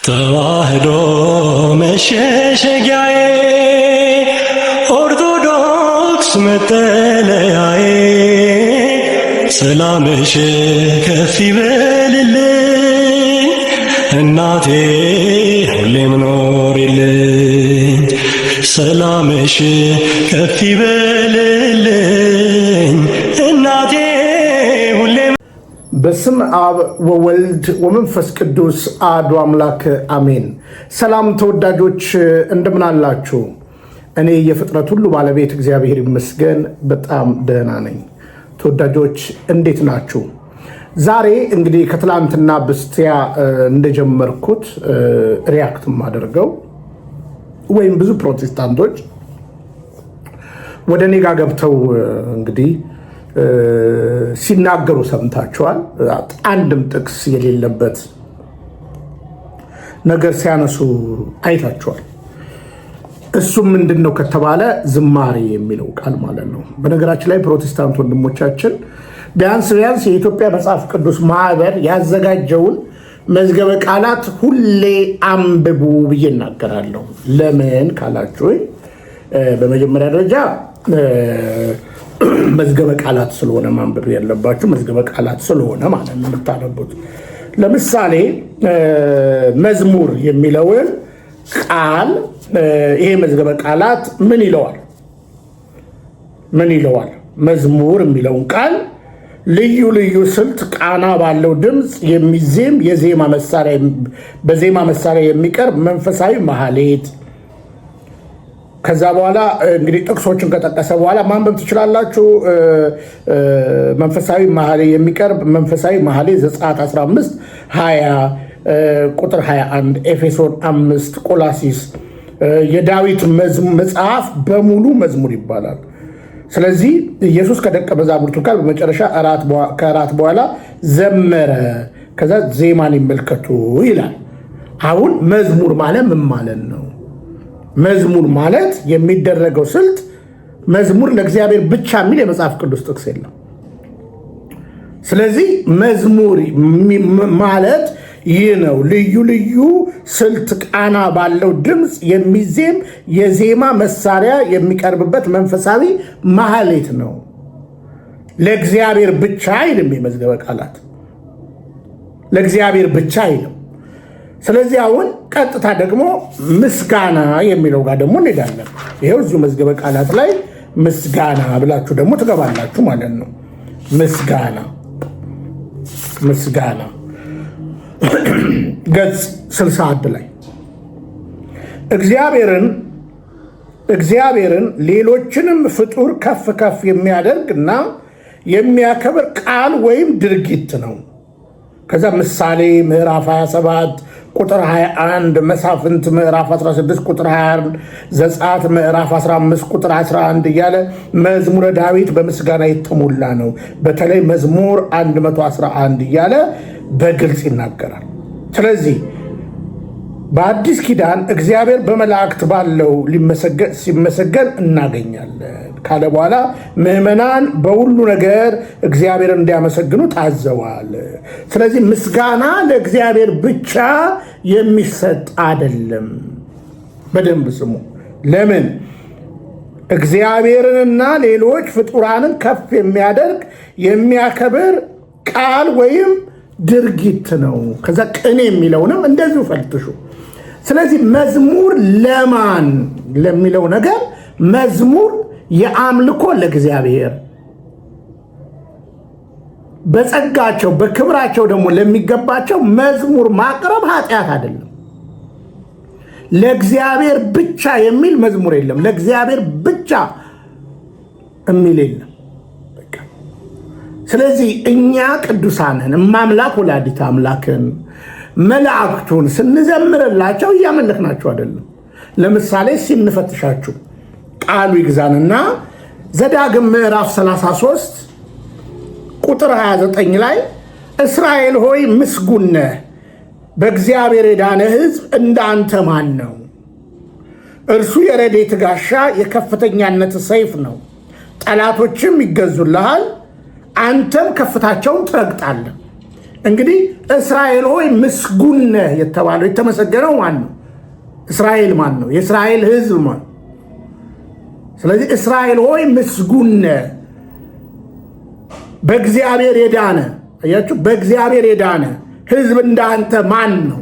ተዋህዶ መሸሸጊያዬ ኦርቶዶክስ መጠለያዬ ሰላምሽ ከፍ ይበልልኝ እናቴ ሁሌም ኖሪልኝ ሰላምሽ ከፍ ይበልልኝ እናቴ ሁሌም። በስም አብ ወወልድ ወመንፈስ ቅዱስ አሐዱ አምላክ አሜን። ሰላም ተወዳጆች እንደምን አላችሁ? እኔ የፍጥረት ሁሉ ባለቤት እግዚአብሔር ይመስገን በጣም ደህና ነኝ። ተወዳጆች እንዴት ናችሁ? ዛሬ እንግዲህ ከትላንትና በስቲያ እንደጀመርኩት ሪያክት ማደርገው ወይም ብዙ ፕሮቴስታንቶች ወደ እኔ ጋር ገብተው እንግዲህ ሲናገሩ ሰምታችኋል። አንድም ጥቅስ የሌለበት ነገር ሲያነሱ አይታችኋል። እሱም ምንድነው ከተባለ ዝማሬ የሚለው ቃል ማለት ነው። በነገራችን ላይ ፕሮቴስታንት ወንድሞቻችን ቢያንስ የኢትዮጵያ መጽሐፍ ቅዱስ ማህበር ያዘጋጀውን መዝገበ ቃላት ሁሌ አንብቡ ብዬ እናገራለሁ። ለምን ካላችሁ በመጀመሪያ ደረጃ መዝገበ ቃላት ስለሆነ ማንበብ ያለባችሁ መዝገበ ቃላት ስለሆነ ማለት ነው የምታነቡት። ለምሳሌ መዝሙር የሚለውን ቃል ይሄ መዝገበ ቃላት ምን ይለዋል? መዝሙር የሚለውን ቃል ልዩ ልዩ ስልት ቃና ባለው ድምፅ የሚዜም በዜማ መሳሪያ የሚቀርብ መንፈሳዊ ማህሌት። ከዛ በኋላ እንግዲህ ጥቅሶችን ከጠቀሰ በኋላ ማንበብ ትችላላችሁ። መንፈሳዊ ማህሌት የሚቀርብ መንፈሳዊ ማህሌት ዘጸአት 15 20 ቁጥር 21 ኤፌሶን 5 ቆላሲስ የዳዊት መጽሐፍ በሙሉ መዝሙር ይባላል። ስለዚህ ኢየሱስ ከደቀ መዛሙርቱ ጋር በመጨረሻ ከእራት በኋላ ዘመረ፣ ከዛ ዜማን ይመልከቱ ይላል። አሁን መዝሙር ማለት ምን ማለት ነው? መዝሙር ማለት የሚደረገው ስልት መዝሙር ለእግዚአብሔር ብቻ የሚል የመጽሐፍ ቅዱስ ጥቅስ የለም። ስለዚህ መዝሙር ማለት ይህ ነው። ልዩ ልዩ ስልት ቃና ባለው ድምፅ የሚዜም የዜማ መሳሪያ የሚቀርብበት መንፈሳዊ ማህሌት ነው። ለእግዚአብሔር ብቻ አይልም። የመዝገበ ቃላት ለእግዚአብሔር ብቻ አይልም። ስለዚህ አሁን ቀጥታ ደግሞ ምስጋና የሚለው ጋር ደግሞ እንሄዳለን። ይሄው እዚሁ መዝገበ ቃላት ላይ ምስጋና ብላችሁ ደግሞ ትገባላችሁ ማለት ነው። ምስጋና ገጽ 61 ላይ እግዚአብሔርን ሌሎችንም ፍጡር ከፍ ከፍ የሚያደርግ እና የሚያከብር ቃል ወይም ድርጊት ነው። ከዛ ምሳሌ ምዕራፍ 27 ቁጥር 21፣ መሳፍንት ምዕራፍ 16 ቁጥር 21፣ ዘጸአት ምዕራፍ 15 ቁጥር 11 እያለ መዝሙረ ዳዊት በምስጋና የተሞላ ነው። በተለይ መዝሙር 111 እያለ በግልጽ ይናገራል። ስለዚህ በአዲስ ኪዳን እግዚአብሔር በመላእክት ባለው ሲመሰገን እናገኛለን ካለ በኋላ ምዕመናን በሁሉ ነገር እግዚአብሔርን እንዲያመሰግኑ ታዘዋል። ስለዚህ ምስጋና ለእግዚአብሔር ብቻ የሚሰጥ አይደለም። በደንብ ስሙ። ለምን? እግዚአብሔርንና ሌሎች ፍጡራንን ከፍ የሚያደርግ የሚያከብር ቃል ወይም ድርጊት ነው። ከዛ ቅኔ የሚለውንም እንደዚሁ ፈልትሹ። ስለዚህ መዝሙር ለማን ለሚለው ነገር መዝሙር የአምልኮ ለእግዚአብሔር በጸጋቸው በክብራቸው ደግሞ ለሚገባቸው መዝሙር ማቅረብ ኃጢአት አይደለም። ለእግዚአብሔር ብቻ የሚል መዝሙር የለም። ለእግዚአብሔር ብቻ የሚል የለም። ስለዚህ እኛ ቅዱሳንን እማምላክ ወላዲተ አምላክን መላእክቱን ስንዘምርላቸው እያመለክናቸው አይደለም። ለምሳሌ ሲንፈትሻችሁ ቃሉ ይግዛንና ዘዳግም ምዕራፍ 33 ቁጥር 29 ላይ እስራኤል ሆይ ምስጉን ነህ፣ በእግዚአብሔር የዳነ ሕዝብ እንዳንተ ማን ነው? እርሱ የረድኤት ጋሻ የከፍተኛነት ሰይፍ ነው። ጠላቶችም ይገዙልሃል፣ አንተም ከፍታቸውን ትረግጣለህ። እንግዲህ እስራኤል ሆይ ምስጉን ነህ የተባለው የተመሰገነው ማን ነው? እስራኤል ማን ነው? የእስራኤል ሕዝብ ማን? ስለዚህ እስራኤል ሆይ ምስጉን ነህ፣ በእግዚአብሔር የዳነ አያችሁ፣ በእግዚአብሔር የዳነ ሕዝብ እንዳንተ ማን ነው?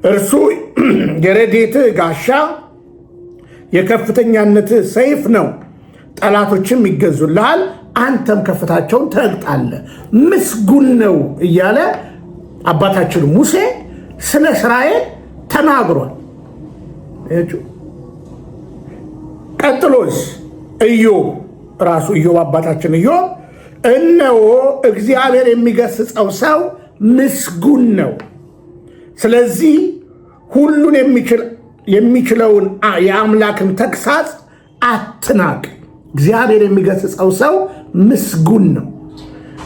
እርሱ የረድኤትህ ጋሻ የከፍተኛነትህ ሰይፍ ነው። ጠላቶችም ይገዙልሃል፣ አንተም ከፍታቸውን ትረግጣለህ። ምስጉን ነው እያለ አባታችን ሙሴ ስለ እስራኤል ተናግሯል። ቀጥሎስ ኢዮብ ራሱ ኢዮብ አባታችን ኢዮብ እነሆ እግዚአብሔር የሚገስጸው ሰው ምስጉን ነው። ስለዚህ ሁሉን የሚችለውን የአምላክን ተግሳጽ አትናቅ። እግዚአብሔር የሚገስጸው ሰው ምስጉን ነው።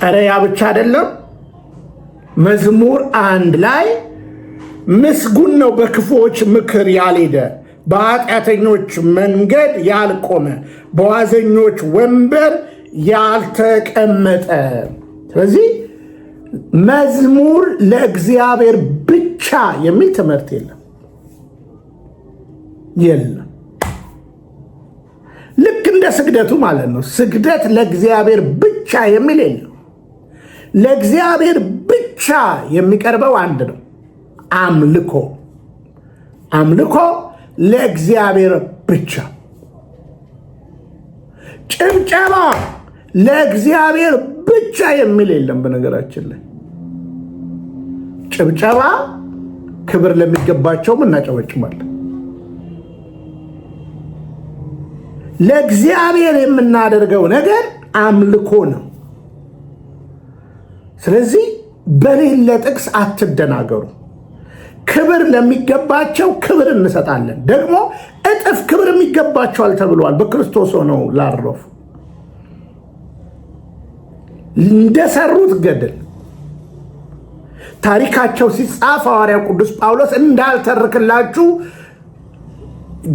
እረ ያ ብቻ አይደለም። መዝሙር 1 ላይ ምስጉን ነው በክፉዎች ምክር ያልሄደ፣ በኃጢአተኞች መንገድ ያልቆመ፣ በዋዘኞች ወንበር ያልተቀመጠ። ስለዚህ መዝሙር ለእግዚአብሔር ብቻ የሚል ትምህርት የለም። ልክ እንደ ስግደቱ ማለት ነው። ስግደት ለእግዚአብሔር ብቻ የሚል የለም። ለእግዚአብሔር ብቻ የሚቀርበው አንድ ነው፣ አምልኮ። አምልኮ ለእግዚአብሔር ብቻ። ጭብጨባ ለእግዚአብሔር ብቻ የሚል የለም። በነገራችን ላይ ጭብጨባ ክብር ለሚገባቸውም እናጨበጭባለን። ለእግዚአብሔር የምናደርገው ነገር አምልኮ ነው። ስለዚህ በሌለ ጥቅስ አትደናገሩ። ክብር ለሚገባቸው ክብር እንሰጣለን። ደግሞ እጥፍ ክብር የሚገባቸዋል ተብሏል። በክርስቶስ ሆነው ላረፉ እንደሰሩት ገድል ታሪካቸው ሲጻፍ ሐዋርያው ቅዱስ ጳውሎስ እንዳልተርክላችሁ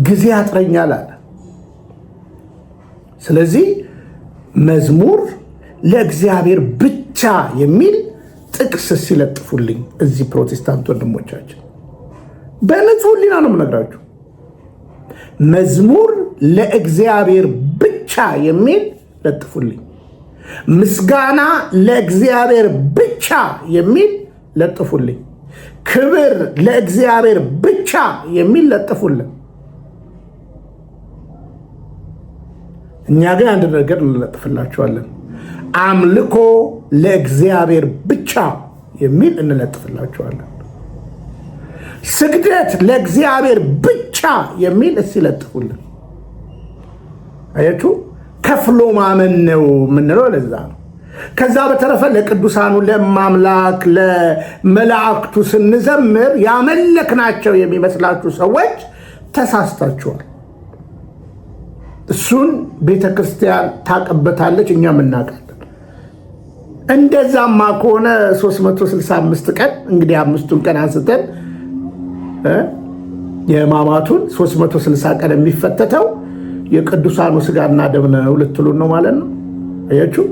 ጊዜ ያጥረኛል አለ። ስለዚህ መዝሙር ለእግዚአብሔር ብቻ የሚል ጥቅስ ሲለጥፉልኝ እዚህ ፕሮቴስታንት ወንድሞቻችን በንጹህ ሕሊና ነው የምነግራችሁ። መዝሙር ለእግዚአብሔር ብቻ የሚል ለጥፉልኝ። ምስጋና ለእግዚአብሔር ብቻ የሚል ለጥፉልኝ። ክብር ለእግዚአብሔር ብቻ የሚል ለጥፉልን። እኛ ግን አንድ ነገር እንለጥፍላችኋለን። አምልኮ ለእግዚአብሔር ብቻ የሚል እንለጥፍላችኋለን። ስግደት ለእግዚአብሔር ብቻ የሚል እስኪለጥፉልን። አያችሁ፣ ከፍሎ ማመን ነው የምንለው ለዛ ነው። ከዛ በተረፈ ለቅዱሳኑ ለማምላክ ለመላእክቱ ስንዘምር ያመለክናቸው የሚመስላችሁ ሰዎች ተሳስታችኋል። እሱን ቤተ ክርስቲያን ታቀበታለች፣ እኛም እናውቃለን። እንደዛማ ከሆነ 365 ቀን እንግዲህ 5ቱን ቀን አንስተን የሕማማቱን 360 ቀን የሚፈተተው የቅዱሳኑ ስጋና ደም ነው ልትሉን ነው ማለት ነው። አያችሁ፣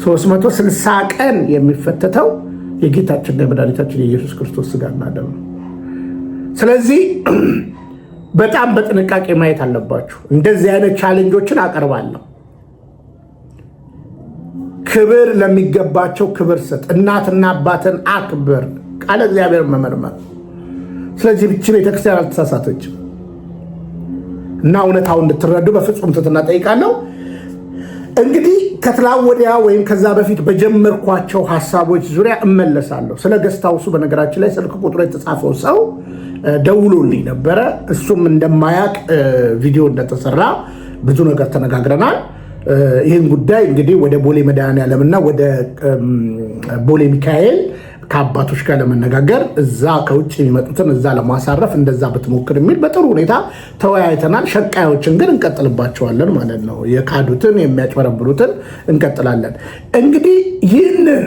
360 ቀን የሚፈተተው የጌታችንና የመድኃኒታችን የኢየሱስ ክርስቶስ ስጋና ደም ነው። ስለዚህ በጣም በጥንቃቄ ማየት አለባችሁ። እንደዚህ አይነት ቻሌንጆችን አቀርባለሁ። ክብር ለሚገባቸው ክብር ስጥ፣ እናትና አባትን አክብር፣ ቃለ እግዚአብሔር መመርመር። ስለዚህ ብቻ ቤተክርስቲያን አልተሳሳተችም እና እውነታውን እንድትረዱ በፍጹም ትህትና ጠይቃለሁ። እንግዲህ ከትላንት ወዲያ ወይም ከዛ በፊት በጀመርኳቸው ሀሳቦች ዙሪያ እመለሳለሁ። ስለ ገስት ሃውሱ በነገራችን ላይ ስልክ ቁጥሩ የተጻፈው ሰው ደውሎልኝ ነበረ። እሱም እንደማያውቅ ቪዲዮ እንደተሰራ ብዙ ነገር ተነጋግረናል። ይህን ጉዳይ እንግዲህ ወደ ቦሌ መድኃኔዓለም እና ወደ ቦሌ ሚካኤል ከአባቶች ጋር ለመነጋገር እዛ ከውጭ የሚመጡትን እዛ ለማሳረፍ እንደዛ ብትሞክር የሚል በጥሩ ሁኔታ ተወያይተናል። ሸቃዮችን ግን እንቀጥልባቸዋለን ማለት ነው። የካዱትን የሚያጭበረብሩትን እንቀጥላለን። እንግዲህ ይህንን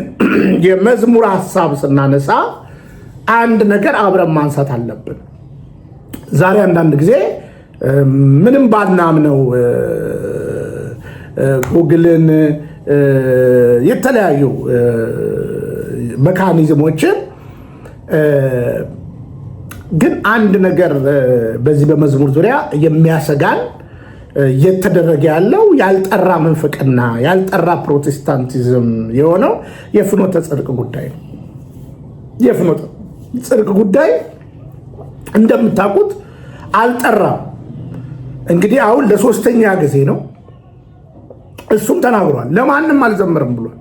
የመዝሙር ሀሳብ ስናነሳ አንድ ነገር አብረን ማንሳት አለብን። ዛሬ አንዳንድ ጊዜ ምንም ባናምነው ጉግልን የተለያዩ መካኒዝሞችን ግን አንድ ነገር በዚህ በመዝሙር ዙሪያ የሚያሰጋን እየተደረገ ያለው ያልጠራ መንፍቅና ያልጠራ ፕሮቴስታንቲዝም የሆነው የፍኖተ ጽድቅ ጉዳይ ነው። የፍኖተ ጽድቅ ጉዳይ እንደምታውቁት አልጠራም። እንግዲህ አሁን ለሶስተኛ ጊዜ ነው እሱም ተናግሯል። ለማንም አልዘምርም ብሏል።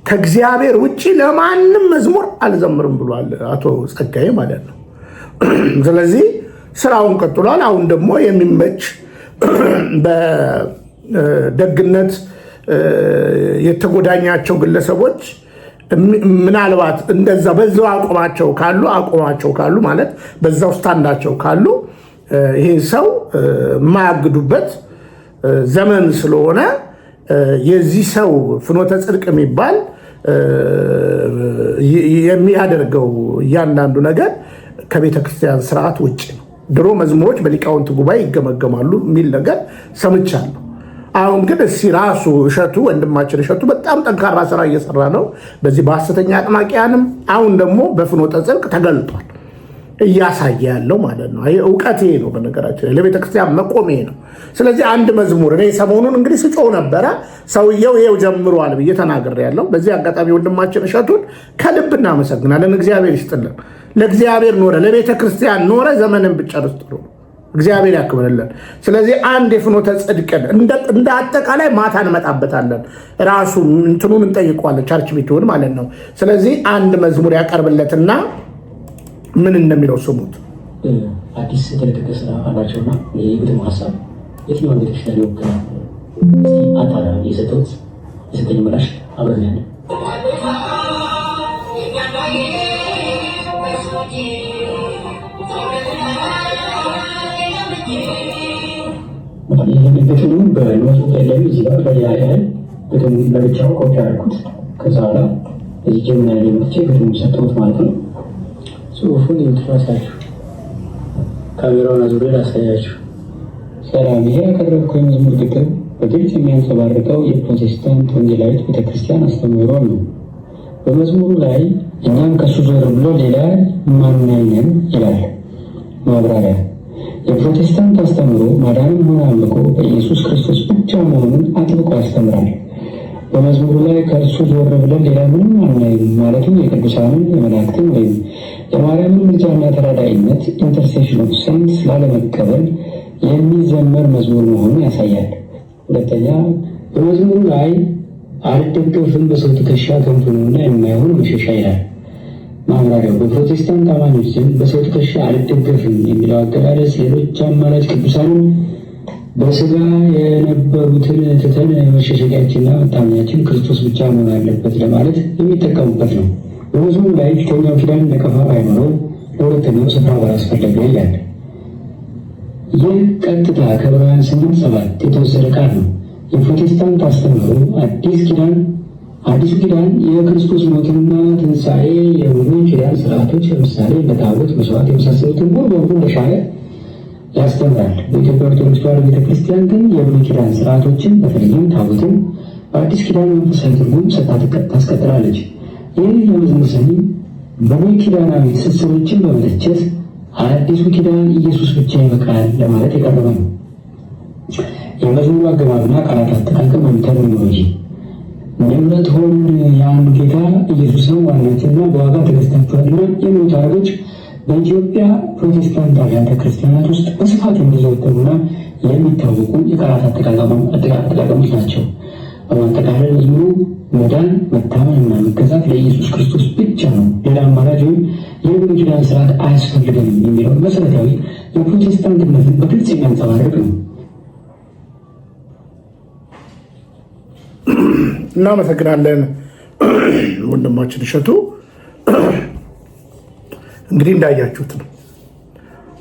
ከእግዚአብሔር ውጭ ለማንም መዝሙር አልዘምርም ብሏል አቶ ጸጋዬ ማለት ነው። ስለዚህ ስራውን ቀጥሏል። አሁን ደግሞ የሚመች በደግነት የተጎዳኛቸው ግለሰቦች ምናልባት እንደዛ በዛው አቋማቸው ካሉ ማለት በዛው ስታንዳቸው ካሉ ይሄ ሰው የማያግዱበት ዘመን ስለሆነ የዚህ ሰው ፍኖተ ጽድቅ የሚባል የሚያደርገው እያንዳንዱ ነገር ከቤተ ክርስቲያን ስርዓት ውጭ ነው። ድሮ መዝሙሮች በሊቃውንት ጉባኤ ይገመገማሉ የሚል ነገር ሰምቻለሁ። አሁን ግን እስኪ ራሱ እሸቱ ወንድማችን እሸቱ በጣም ጠንካራ ስራ እየሰራ ነው፣ በዚህ በሐሰተኛ አጥማቂያንም አሁን ደግሞ በፍኖተ ጽድቅ ተገልጧል እያሳየ ያለው ማለት ነው። እውቀቴ ነው፣ በነገራችን ለቤተ ክርስቲያን መቆሜ ነው። ስለዚህ አንድ መዝሙር እኔ ሰሞኑን እንግዲህ ስጮህ ነበረ፣ ሰውየው ይኸው ጀምሯል ብዬ ተናግሬያለሁ። በዚህ አጋጣሚ ወንድማችን እሸቱን ከልብ እናመሰግናለን። እግዚአብሔር ይስጥልን። ለእግዚአብሔር ኖረ፣ ለቤተ ክርስቲያን ኖረ፣ ዘመንን ብጨርስ ጥሩ ነው። እግዚአብሔር ያክብርልን። ስለዚህ አንድ የፍኖተ ጽድቅን እንደ አጠቃላይ ማታ እንመጣበታለን። ራሱ እንትኑን እንጠይቀዋለን፣ ቻርች ቤቱን ማለት ነው። ስለዚህ አንድ መዝሙር ያቀርብለትና ምን እንደሚለው ስሙት። አዲስ የተለቀቀ ስራ አላቸውና የግጥሙ ሀሳብ የትኛውን ቤተክርስቲያን ይወክላል? አታራ የሰጠኝ ምላሽ አብረን ያለ ግጥሙን በኖቱ ላይ እዚህ ጋር በያያል ግጥሙ ለብቻው ኮፒ ያደርኩት ከዛ በኋላ እዚህ ጀምና መጥቼ ግጥሙ ሰጠሁት ማለት ነው። ጽሁፉን የምትራሳችሁ ካሜራውን አዙሬ ላሳያችሁ። ሰላም። ይሄ ያቀረብከው የመዝሙር ግጥም በግልጽ የሚያንጸባርቀው የፕሮቴስታንት ወንጌላዊት ቤተክርስቲያን አስተምህሮ ነው። በመዝሙሩ ላይ እኛም ከሱ ዞር ብሎ ሌላ ማናይ ነን ይላል። ማብራሪያ። የፕሮቴስታንት አስተምህሮ ማዳንም ሆነ አምልኮ በኢየሱስ ክርስቶስ ብቻ መሆኑን አጥብቆ ያስተምራል። በመዝሙሩ ላይ ከእርሱ ዞር ብለን ሌላ ምንም አናይም ማለትም የቅዱሳንን የመላእክትን ወይም የማርያምን ምልጃና ተራዳኢነት ኢንተርሴሽን ኦፍ ሴንትስ ላለመቀበል የሚዘመር መዝሙር መሆኑን ያሳያል። ሁለተኛ፣ በመዝሙሩ ላይ አልደገፍም በሰው ትከሻ ከንቱ ነውና የማይሆን መሸሻ ይላል። ማብራሪያው በፕሮቴስታንት አማኞች ዘንድ በሰው ትከሻ አልደገፍም የሚለው አገላለጽ ሌሎች አማራጭ ቅዱሳንን በስጋ የነበሩትን ትተን መሸሸጊያችንና መታመኛችን ክርስቶስ ብቻ መሆን አለበት ለማለት የሚጠቀሙበት ነው። በመዝሙሩ ላይ ፊተኛው ኪዳን ነቀፋ ባይኖረው ለሁለተኛው ስፍራ ባላስፈለገ ይላል። ይህ ቀጥታ ከዕብራውያን 8:7 የተወሰደ ቃል ነው። የፕሮቴስታንት አስተምህሮ አዲሱ ኪዳን የክርስቶስ ሞትና ትንሣኤ የብሉይ ኪዳን ስርዓቶች ለምሳሌ እንደ ታቦት፣ መስዋዕት የመሳሰሉትን ሙሉ በሙሉ እንደሻረ ያስተምራል። በኢትዮጵያ ኦርቶዶክስ ተዋሕዶ ቤተክርስቲያን ግን የብሉይ ኪዳን ስርዓቶችን በተለይም ታቦትን በአዲስ ኪዳን መንፈሳዊ ትርጉም ሰጥታ ታስቀጥላለች። ይህ የመዝሙር ሰሚ ብሉይ ኪዳናዊ ትስስሮችን በመተቸት አዲሱ ኪዳን ኢየሱስ ብቻ ይበቃል ለማለት የቀረበ ነው። የመዝሙሩ አገባብና ቃላት አጠቃቀም ወይም ተርሚኖሎጂ ንብረት ሆን የአንድ ጌታ ኢየሱስን ዋናችንና በዋጋ ተገዝታችኋልና የሚሉት አረቦች በኢትዮጵያ ፕሮቴስታንት አብያተ ክርስቲያናት ውስጥ በስፋት የሚዘወተሩና የሚታወቁ የቃላት አጠቃቀሞች ናቸው። በማጠቃለል መዝሙሩ መዳን፣ መታመንና መገዛት ለኢየሱስ ክርስቶስ ብቻ ነው፣ ሌላ አማራጭ ወይም የብሉይ ኪዳን ስርዓት አያስፈልገንም የሚለውን መሰረታዊ የፕሮቴስታንት እምነትን በግልጽ የሚያንጸባርቅ ነው። እናመሰግናለን ወንድማችን እሸቱ። እንግዲህ እንዳያችሁት ነው።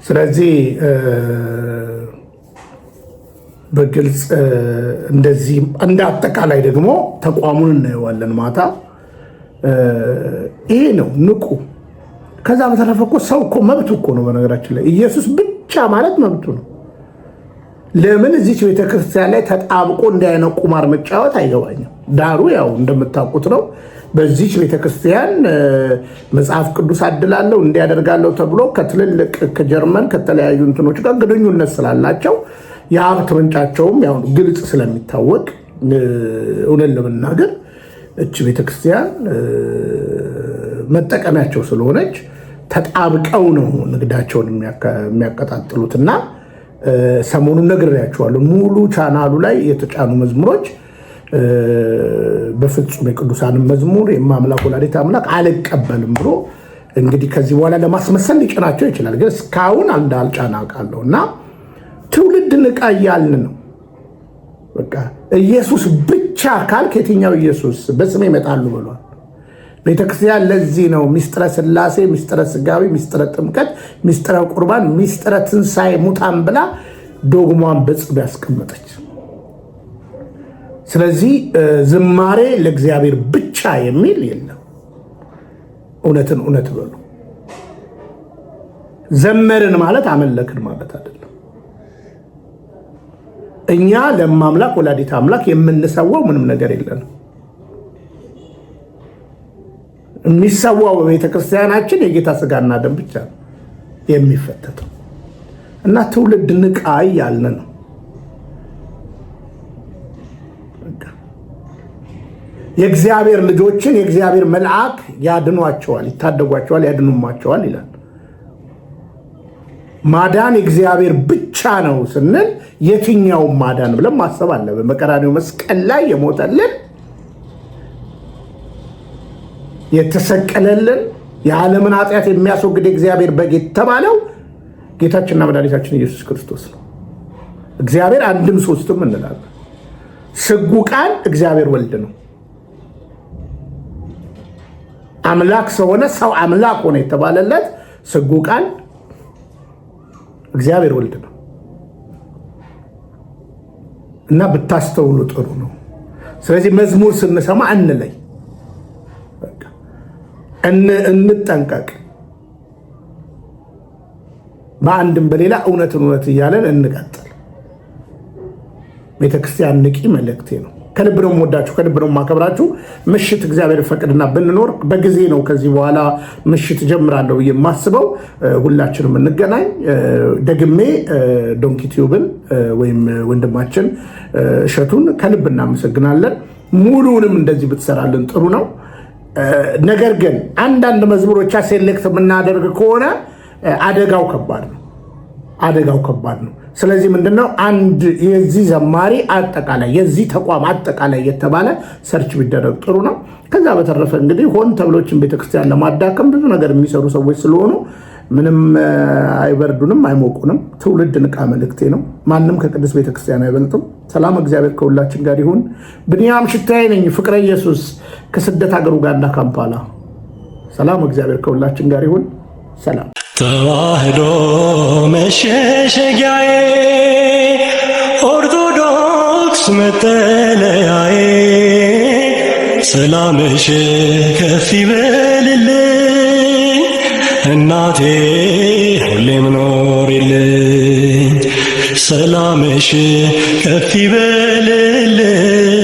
ስለዚህ በግልጽ እንደዚህ እንደ አጠቃላይ ደግሞ ተቋሙን እናየዋለን ማታ። ይሄ ነው ንቁ። ከዛ በተረፈ እኮ ሰው እኮ መብቱ እኮ ነው። በነገራችን ላይ ኢየሱስ ብቻ ማለት መብቱ ነው። ለምን እዚች ቤተክርስቲያን ላይ ተጣብቆ እንዳይነው ቁማር መጫወት አይገባኝም። ዳሩ ያው እንደምታውቁት ነው። በዚች ቤተክርስቲያን መጽሐፍ ቅዱስ አድላለሁ እንዲያደርጋለሁ ተብሎ ከትልልቅ ከጀርመን ከተለያዩ እንትኖች ጋር ግንኙነት ስላላቸው የሀብት ምንጫቸውም ያው ግልጽ ስለሚታወቅ እውነት ለመናገር እች ቤተክርስቲያን መጠቀሚያቸው ስለሆነች ተጣብቀው ነው ንግዳቸውን የሚያቀጣጥሉትና ሰሞኑን ነግሬያቸዋለሁ። ሙሉ ቻናሉ ላይ የተጫኑ መዝሙሮች በፍጹም የቅዱሳንን መዝሙር የማምላክ ወላዲተ አምላክ አልቀበልም ብሎ እንግዲህ ከዚህ በኋላ ለማስመሰል ሊጭናቸው ይችላል። ግን እስካሁን እንዳልጫና አውቃለሁ። እና ትውልድ ንቃ እያልን ነው። በቃ ኢየሱስ ብቻ ካልክ የትኛው ኢየሱስ በስሜ ይመጣሉ ብሏል ቤተክርስቲያን። ለዚህ ነው ሚስጥረ ሥላሴ፣ ሚስጥረ ሥጋዌ፣ ሚስጥረ ጥምቀት፣ ሚስጥረ ቁርባን፣ ሚስጥረ ትንሣኤ ሙታን ብላ ዶግሟን በጽብ ያስቀመጠች። ስለዚህ ዝማሬ ለእግዚአብሔር ብቻ የሚል የለም። እውነትን እውነት በሉ። ዘመርን ማለት አመለክን ማለት አይደለም። እኛ ለማምላክ ወላዲተ አምላክ የምንሰዋው ምንም ነገር የለንም። የሚሰዋው በቤተክርስቲያናችን የጌታ ስጋና ደም ብቻ ነው የሚፈተተው። እና ትውልድ ንቃ እያልን ነው። የእግዚአብሔር ልጆችን የእግዚአብሔር መልአክ ያድኗቸዋል፣ ይታደጓቸዋል፣ ያድኑማቸዋል ይላል። ማዳን የእግዚአብሔር ብቻ ነው ስንል የትኛውም ማዳን ብለን ማሰብ አለብን። በቀራንዮ መስቀል ላይ የሞተልን የተሰቀለልን የዓለምን ኃጢአት የሚያስወግድ የእግዚአብሔር በግ የተባለው ጌታችንና መድኃኒታችን ኢየሱስ ክርስቶስ ነው። እግዚአብሔር አንድም ሶስትም እንላለን። ስጉ ቃል እግዚአብሔር ወልድ ነው። አምላክ ሰው ሆነ፣ ሰው አምላክ ሆነ የተባለለት ስጉ ቃል እግዚአብሔር ወልድ ነው። እና ብታስተውሉ ጥሩ ነው። ስለዚህ መዝሙር ስንሰማ እንለይ፣ እንጠንቀቅ። በአንድም በሌላ እውነትን እውነት እያለን እንቀጥል። ቤተክርስቲያን ንቂ መልእክቴ ነው። ከልብ ነው የምወዳችሁ፣ ከልብ ነው የማከብራችሁ። ምሽት እግዚአብሔር ፈቅድና ብንኖር በጊዜ ነው ከዚህ በኋላ ምሽት ጀምራለሁ የማስበው። ሁላችንም እንገናኝ። ደግሜ ዶንኪ ቲዩብን ወይም ወንድማችን እሸቱን ከልብ እናመሰግናለን። ሙሉውንም እንደዚህ ብትሰራልን ጥሩ ነው። ነገር ግን አንዳንድ መዝሙሮቻ ሴሌክት የምናደርግ ከሆነ አደጋው ከባድ ነው። ስለዚህ ምንድነው አንድ የዚህ ዘማሪ አጠቃላይ የዚህ ተቋም አጠቃላይ የተባለ ሰርች ቢደረግ ጥሩ ነው። ከዛ በተረፈ እንግዲህ ሆን ተብሎችን ቤተክርስቲያን ለማዳከም ብዙ ነገር የሚሰሩ ሰዎች ስለሆኑ ምንም አይበርዱንም አይሞቁንም። ትውልድ ንቃ መልእክቴ ነው። ማንም ከቅዱስ ቤተክርስቲያን አይበልጥም። ሰላም እግዚአብሔር ከሁላችን ጋር ይሁን። ብንያም ሽታዬ ነኝ፣ ፍቅረ ኢየሱስ ከስደት ሀገር ኡጋንዳ ካምፓላ። ሰላም እግዚአብሔር ከሁላችን ጋር ይሁን። ሰላም። ተዋህዶ መሸሸጊያዬ፣ ኦርቶዶክስ መጠለያዬ፣ ሰላምሽ ከፍ ይበልልኝ እናቴ ሁሌም ኖሪልኝ። ሰላምሽ ከፍ ይበልልኝ